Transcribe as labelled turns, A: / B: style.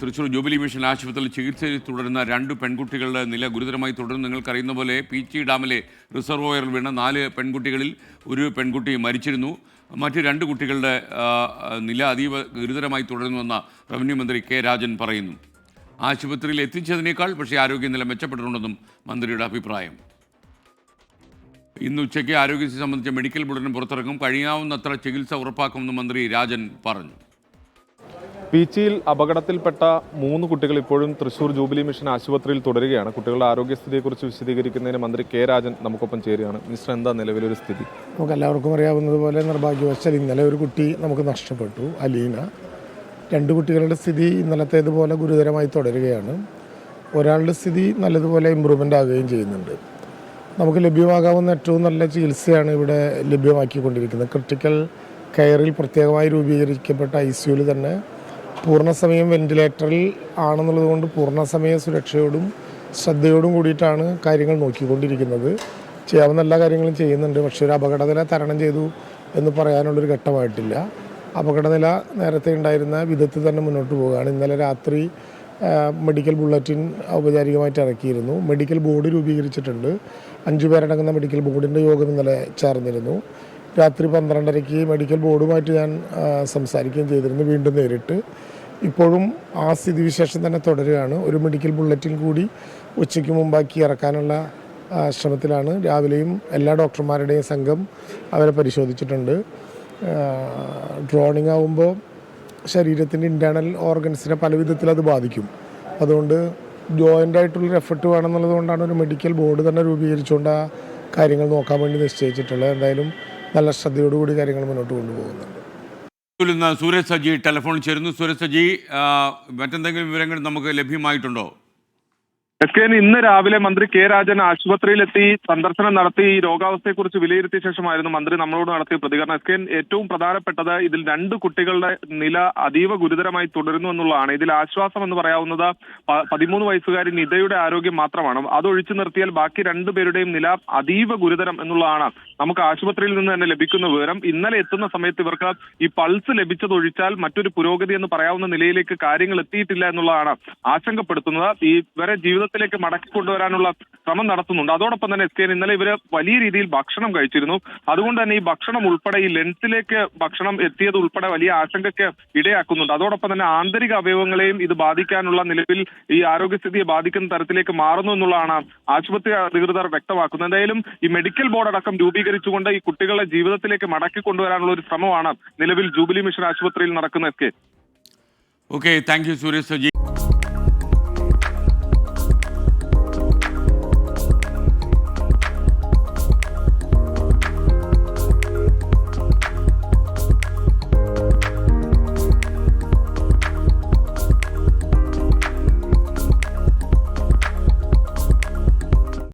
A: Thrissur jubilee mission ആശുപത്രിയിൽ ചികിത്സയിൽ തുടരുന്ന 2 പെൺകുട്ടികളുടെ നില ഗുരുതരമായി തുടരുന്നു. നിങ്ങൾക്കറിയുന്ന പോലെ പീച്ചി ഡാമിലെ റിസർവോയറിൽ വീണ 4 പെൺകുട്ടികളിൽ ഒരു പെൺകുട്ടി മരിച്ചിരുന്നു. മറ്റ് 2 കുട്ടികളുടെ നില അതീവ ഗുരുതരമായി തുടരുന്നുവെന്ന് റവന്യൂ മന്ത്രി കെ രാജൻ പറയുന്നു. ആശുപത്രിയിൽ എത്തിച്ചതിനേക്കാൾ പക്ഷേ ആരോഗ്യനില മെച്ചപ്പെട്ടിട്ടുണ്ടെന്നും മന്ത്രിയുടെ അഭിപ്രായം. ഇന്ന് ഉച്ചയ്ക്ക് ആരോഗ്യസ്ഥിതി സംബന്ധിച്ച മെഡിക്കൽ ബുള്ളറ്റിൻ പുറത്തിറക്കും. കഴിയാവുന്നത്ര ചികിത്സ ഉറപ്പാക്കുമെന്നും മന്ത്രി രാജൻ പറഞ്ഞു.
B: പീച്ചിയിൽ അപകടത്തിൽപ്പെട്ട 3 കുട്ടികൾ ഇപ്പോഴും തൃശൂർ ജൂബിലി മിഷൻ ആശുപത്രിയിൽ തുടരുകയാണ്. കുട്ടികളുടെ ആരോഗ്യസ്ഥിതിയെക്കുറിച്ച് വിശദീകരിക്കുന്നതിന് മന്ത്രി കെ രാജൻ നമുക്കൊപ്പം ചേരുകയാണ്. മിനിസ്റ്റർ, എന്താ നിലവിലൊരു സ്ഥിതി?
C: നമുക്ക് എല്ലാവർക്കും അറിയാവുന്നതുപോലെ നിർഭാഗ്യവശാൽ ഇന്നലെ ഒരു കുട്ടി നമുക്ക് നഷ്ടപ്പെട്ടു, അലീന. 2 കുട്ടികളുടെ സ്ഥിതി ഇന്നലത്തേതുപോലെ ഗുരുതരമായി തുടരുകയാണ്. ഒരാളുടെ സ്ഥിതി നല്ലതുപോലെ ഇമ്പ്രൂവ്മെൻ്റ് ആകുകയും ചെയ്യുന്നുണ്ട്. നമുക്ക് ലഭ്യമാകാവുന്ന ഏറ്റവും നല്ല ചികിത്സയാണ് ഇവിടെ ലഭ്യമാക്കിക്കൊണ്ടിരിക്കുന്നത്. ക്രിട്ടിക്കൽ കെയറിൽ പ്രത്യേകമായി രൂപീകരിക്കപ്പെട്ട ICUവിൽ തന്നെ പൂർണ്ണസമയം വെന്റിലേറ്ററിൽ ആണെന്നുള്ളത് കൊണ്ട് പൂർണ്ണസമയ സുരക്ഷയോടും ശ്രദ്ധയോടും കൂടിയിട്ടാണ് കാര്യങ്ങൾ നോക്കിക്കൊണ്ടിരിക്കുന്നത്. ചെയ്യാവുന്ന എല്ലാ കാര്യങ്ങളും ചെയ്യുന്നുണ്ട്. പക്ഷേ ഒരു അപകടനില തരണം ചെയ്തു എന്ന് പറയാനുള്ളൊരു ഘട്ടമായിട്ടില്ല. അപകടനില നേരത്തെ ഉണ്ടായിരുന്ന വിധത്തിൽ തന്നെ മുന്നോട്ട് പോവുകയാണ്. ഇന്നലെ രാത്രി മെഡിക്കൽ ബുള്ളറ്റിൻ ഔപചാരികമായിട്ട് ഇറക്കിയിരുന്നു. മെഡിക്കൽ ബോർഡ് രൂപീകരിച്ചിട്ടുണ്ട്. 5 പേരടങ്ങുന്ന മെഡിക്കൽ ബോർഡിൻ്റെ യോഗം ഇന്നലെ ചേർന്നിരുന്നു. രാത്രി 12:30-ക്ക് മെഡിക്കൽ ബോർഡുമായിട്ട് ഞാൻ സംസാരിക്കുകയും ചെയ്തിരുന്നു, വീണ്ടും നേരിട്ട്. ഇപ്പോഴും ആ സ്ഥിതിവിശേഷം തന്നെ തുടരുകയാണ്. ഒരു മെഡിക്കൽ ബുള്ളറ്റിൻ കൂടി ഉച്ചയ്ക്ക് മുമ്പാക്കി ഇറക്കാനുള്ള ശ്രമത്തിലാണ്. രാവിലെയും എല്ലാ ഡോക്ടർമാരുടെയും സംഘം അവരെ പരിശോധിച്ചിട്ടുണ്ട്. ഡ്രോണിങ് ആകുമ്പോൾ ശരീരത്തിൻ്റെ ഇൻറ്റേർണൽ ഓർഗൻസിനെ പല വിധത്തിൽ അത് ബാധിക്കും. അതുകൊണ്ട് ജോയിൻ്റായിട്ടുള്ളൊരു എഫർട്ട് വേണമെന്നുള്ളത് കൊണ്ടാണ് ഒരു മെഡിക്കൽ ബോർഡ് തന്നെ രൂപീകരിച്ചുകൊണ്ട് ആ കാര്യങ്ങൾ നോക്കാൻ വേണ്ടി നിശ്ചയിച്ചിട്ടുള്ളത്. എന്തായാലും നല്ല ശ്രദ്ധയോടുകൂടി കാര്യങ്ങൾ മുന്നോട്ട് കൊണ്ടുപോകുന്നുണ്ട്.
A: സൂരജ് സജി ടെലിഫോണിൽ ചേരുന്നു. സൂരജ് സജി, മറ്റെന്തെങ്കിലും വിവരങ്ങൾ നമുക്ക് ലഭ്യമായിട്ടുണ്ടോ?
D: ഇന്ന് രാവിലെ മന്ത്രി കെ രാജൻ ആശുപത്രിയിലെത്തി സന്ദർശനം നടത്തി ഈ രോഗാവസ്ഥയെക്കുറിച്ച് വിലയിരുത്തിയ ശേഷമായിരുന്നു മന്ത്രി നമ്മളോട് നടത്തിയ പ്രതികരണം. ഏറ്റവും പ്രധാനപ്പെട്ടത് ഇതിൽ 2 കുട്ടികളുടെ നില അതീവ ഗുരുതരമായി തുടരുന്നു എന്നുള്ളതാണ്. ഇതിൽ ആശ്വാസം എന്ന് പറയാവുന്നത് 13 വയസ്സുകാരി നിതയുടെ ആരോഗ്യം മാത്രമാണ്. അതൊഴിച്ചു നിർത്തിയാൽ ബാക്കി 2 പേരുടെയും നില അതീവ ഗുരുതരം എന്നുള്ളതാണ് നമുക്ക് ആശുപത്രിയിൽ നിന്ന് തന്നെ ലഭിക്കുന്ന വിവരം. ഇന്നലെ എത്തുന്ന സമയത്ത് ഇവർക്ക് ഈ പൾസ് ലഭിച്ചതൊഴിച്ചാൽ മറ്റൊരു പുരോഗതി എന്ന് പറയാവുന്ന നിലയിലേക്ക് കാര്യങ്ങൾ എത്തിയിട്ടില്ല എന്നുള്ളതാണ് ആശങ്കപ്പെടുത്തുന്നത്. ഈ വരെ ജീവിതത്തിലേക്ക് മടക്കി കൊണ്ടുവരാനുള്ള ശ്രമം നടത്തുന്നുണ്ട്. അതോടൊപ്പം തന്നെ ഇന്നലെ ഇവര് വലിയ രീതിയിൽ ഭക്ഷണം കഴിച്ചിരുന്നു. അതുകൊണ്ട് തന്നെ ഈ ഭക്ഷണം ഉൾപ്പെടെ ഈ ലെൻസിലേക്ക് ഭക്ഷണം എത്തിയത് ഉൾപ്പെടെ വലിയ ആശങ്കയ്ക്ക് ഇടയാക്കുന്നുണ്ട്. അതോടൊപ്പം തന്നെ ആന്തരിക അവയവങ്ങളെയും ഇത് ബാധിക്കാനുള്ള നിലവിൽ ഈ ആരോഗ്യസ്ഥിതിയെ ബാധിക്കുന്ന തരത്തിലേക്ക് മാറുന്നു എന്നുള്ളതാണ് ആശുപത്രി അധികൃതർ വ്യക്തമാക്കുന്നത്. എന്തായാലും ഈ മെഡിക്കൽ ബോർഡ് അടക്കം രൂപീകരിച്ചുകൊണ്ട് ഈ കുട്ടികളെ ജീവിതത്തിലേക്ക് മടക്കി കൊണ്ടുവരാനുള്ള ഒരു ശ്രമമാണ് നിലവിൽ ജൂബിലി മിഷൻ ആശുപത്രിയിൽ നടക്കുന്നത്.
A: Okay, thank you Sooraj Saji.